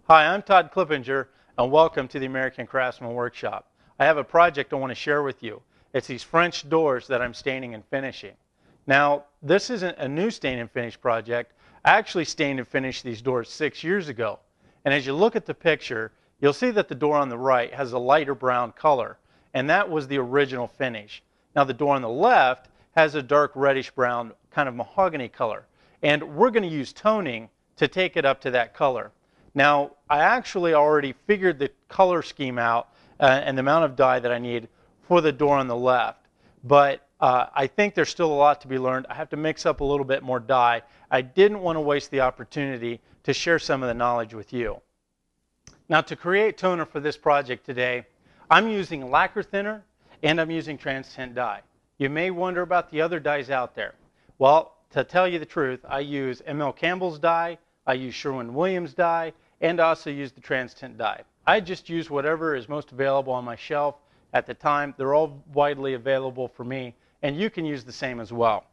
Hi, I'm Todd Clippinger, and welcome to the American Craftsman Workshop. I have a project I want to share with you. It's these French doors that I'm staining and finishing. Now, this isn't a new stain and finish project. I actually stained and finished these doors 6 years ago. And as you look at the picture, you'll see that the door on the right has a lighter brown color, and that was the original finish. Now, the door on the left has a dark reddish brown kind of mahogany color, and we're going to use toning to take it up to that color. Now, I actually already figured the color scheme out and the amount of dye that I need for the door on the left. But I think there's still a lot to be learned. I have to mix up a little bit more dye. I didn't want to waste the opportunity to share some of the knowledge with you. Now, to create toner for this project today, I'm using lacquer thinner and I'm using transient dye. You may wonder about the other dyes out there. Well, to tell you the truth, I use M.L. Campbell's dye, I use Sherwin-Williams dye, and also use the transient dye. I just use whatever is most available on my shelf at the time. They're all widely available for me, and you can use the same as well.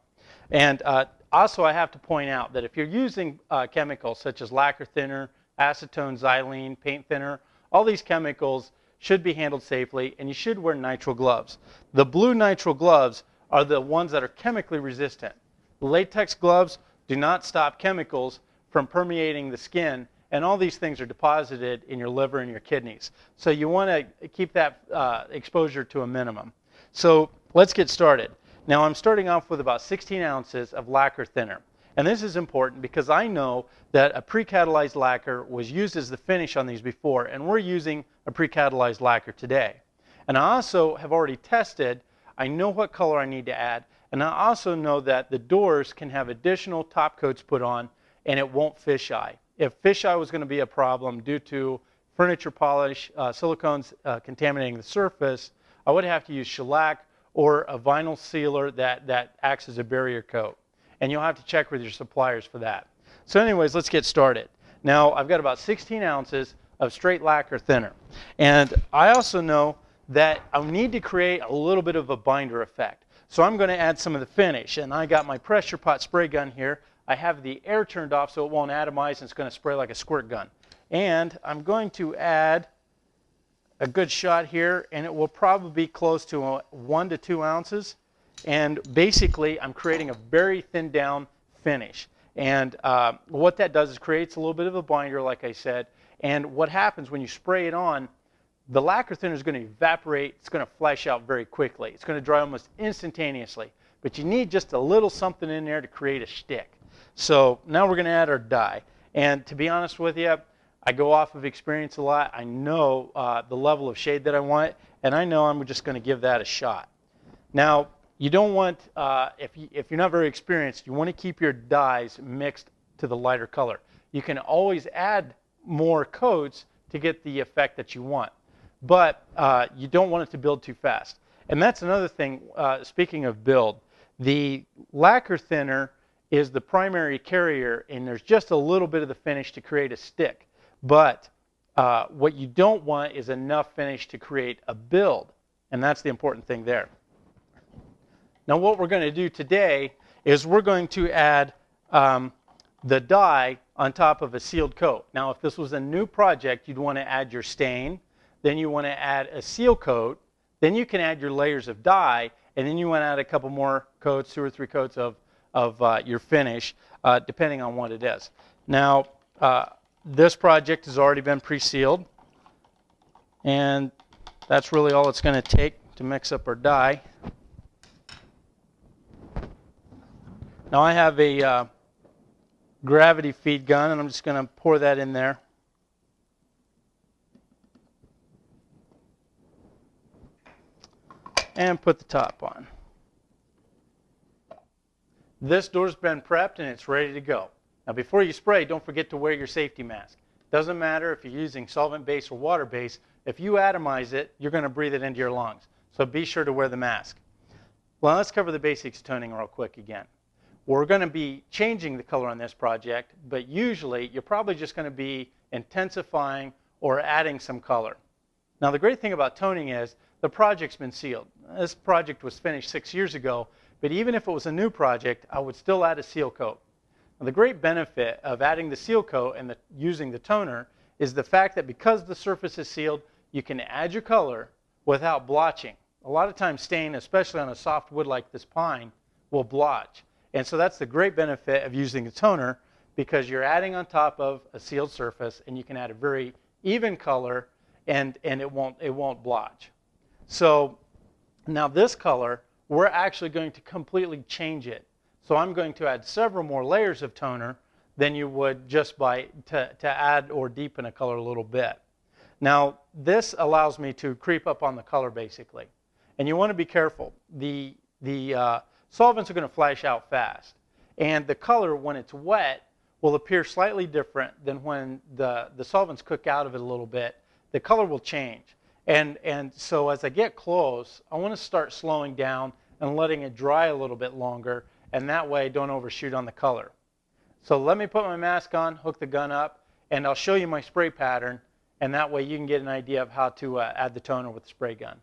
And also I have to point out that if you're using chemicals such as lacquer thinner, acetone, xylene, paint thinner, all these chemicals should be handled safely, and you should wear nitrile gloves. The blue nitrile gloves are the ones that are chemically resistant. The latex gloves do not stop chemicals from permeating the skin, and all these things are deposited in your liver and your kidneys. So you want to keep that exposure to a minimum. So let's get started. Now I'm starting off with about 16 ounces of lacquer thinner. And this is important because I know that a pre-catalyzed lacquer was used as the finish on these before, and we're using a pre-catalyzed lacquer today. And I also have already tested, I know what color I need to add, and I also know that the doors can have additional top coats put on and it won't fisheye. If fisheye was going to be a problem due to furniture polish, silicones contaminating the surface, I would have to use shellac or a vinyl sealer that acts as a barrier coat. And you'll have to check with your suppliers for that. So anyways, let's get started. Now, I've got about 16 ounces of straight lacquer thinner. And I also know that I need to create a little bit of a binder effect. So I'm going to add some of the finish. And I got my pressure pot spray gun here. I have the air turned off so it won't atomize and it's going to spray like a squirt gun. And I'm going to add a good shot here, and it will probably be close to 1 to 2 ounces. And basically, I'm creating a very thin down finish. And what that does is creates a little bit of a binder, like I said. And what happens when you spray it on, the lacquer thinner is going to evaporate. It's going to flash out very quickly. It's going to dry almost instantaneously. But you need just a little something in there to create a stick. So now we're going to add our dye. And to be honest with you, I go off of experience a lot. I know the level of shade that I want, and I know I'm just going to give that a shot. Now, you don't want, if you're not very experienced, you want to keep your dyes mixed to the lighter color. You can always add more coats to get the effect that you want, but you don't want it to build too fast. And that's another thing, speaking of build, the lacquer thinner is the primary carrier, and there's just a little bit of the finish to create a stick. But what you don't want is enough finish to create a build, and that's the important thing there. Now what we're going to do today is we're going to add the dye on top of a sealed coat. Now if this was a new project, you'd want to add your stain, then you want to add a seal coat, then you can add your layers of dye, and then you want to add a couple more coats, 2 or 3 coats of your finish, depending on what it is. Now, this project has already been pre-sealed, and that's really all it's going to take to mix up our dye. Now I have a gravity feed gun, and I'm just going to pour that in there. And put the top on. This door's been prepped and it's ready to go. Now before you spray, don't forget to wear your safety mask. Doesn't matter if you're using solvent-based or water-based. If you atomize it, you're going to breathe it into your lungs. So be sure to wear the mask. Well, let's cover the basics of toning real quick again. We're going to be changing the color on this project, but usually you're probably just going to be intensifying or adding some color. Now the great thing about toning is the project's been sealed. This project was finished 6 years ago, but even if it was a new project, I would still add a seal coat. Now, the great benefit of adding the seal coat and using the toner is the fact that because the surface is sealed, you can add your color without blotching. A lot of times stain, especially on a soft wood like this pine, will blotch. And so that's the great benefit of using a toner, because you're adding on top of a sealed surface and you can add a very even color and it won't blotch. So now this color, we're actually going to completely change it. So I'm going to add several more layers of toner than you would just to add or deepen a color a little bit. Now this allows me to creep up on the color basically. And you want to be careful. The solvents are going to flash out fast. And the color, when it's wet, will appear slightly different than when the solvents cook out of it a little bit. The color will change. And so as I get close, I want to start slowing down and letting it dry a little bit longer, and that way don't overshoot on the color. So let me put my mask on, hook the gun up, and I'll show you my spray pattern, and that way you can get an idea of how to add the toner with the spray gun.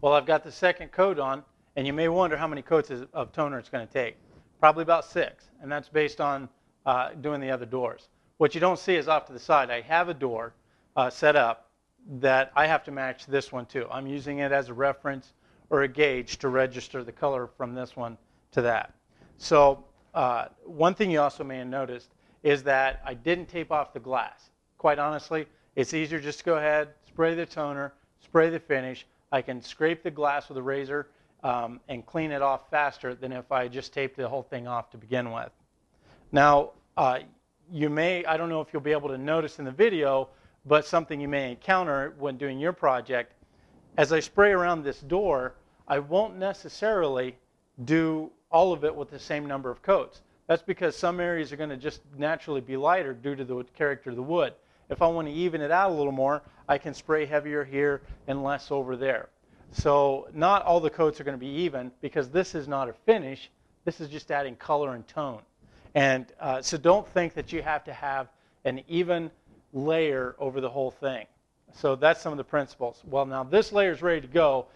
Well, I've got the second coat on, and you may wonder how many coats of toner it's going to take. Probably about 6, and that's based on doing the other doors. What you don't see is off to the side, I have a door set up that I have to match this one too. I'm using it as a reference or a gauge to register the color from this one to that. So one thing you also may have noticed is that I didn't tape off the glass. Quite honestly, it's easier just to go ahead, spray the toner, spray the finish. I can scrape the glass with a razor and clean it off faster than if I just taped the whole thing off to begin with. Now, you may, I don't know if you'll be able to notice in the video, but something you may encounter when doing your project, as I spray around this door, I won't necessarily do all of it with the same number of coats. That's because some areas are going to just naturally be lighter due to the character of the wood. If I want to even it out a little more, I can spray heavier here and less over there. So not all the coats are going to be even, because this is not a finish. This is just adding color and tone. And so don't think that you have to have an even layer over the whole thing. So that's some of the principles. Well, now this layer is ready to go,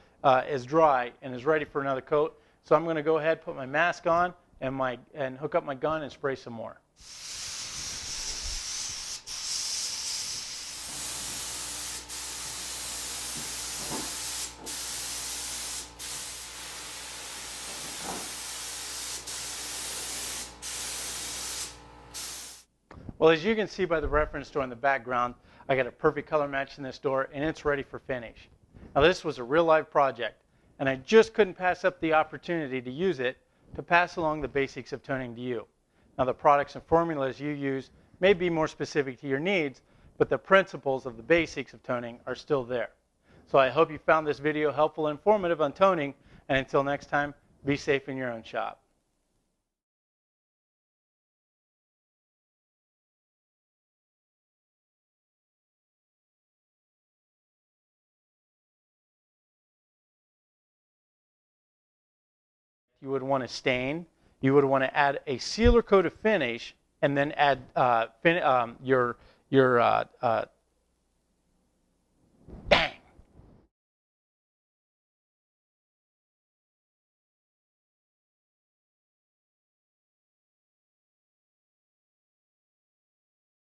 is dry and is ready for another coat. So I'm going to go ahead, put my mask on and hook up my gun and spray some more. Well, as you can see by the reference door in the background, I got a perfect color match in this door, and it's ready for finish. Now, this was a real live project, and I just couldn't pass up the opportunity to use it to pass along the basics of toning to you. Now, the products and formulas you use may be more specific to your needs, but the principles of the basics of toning are still there. So I hope you found this video helpful and informative on toning, and until next time, be safe in your own shop. You would want to stain, you would want to add a sealer coat of finish, and then add your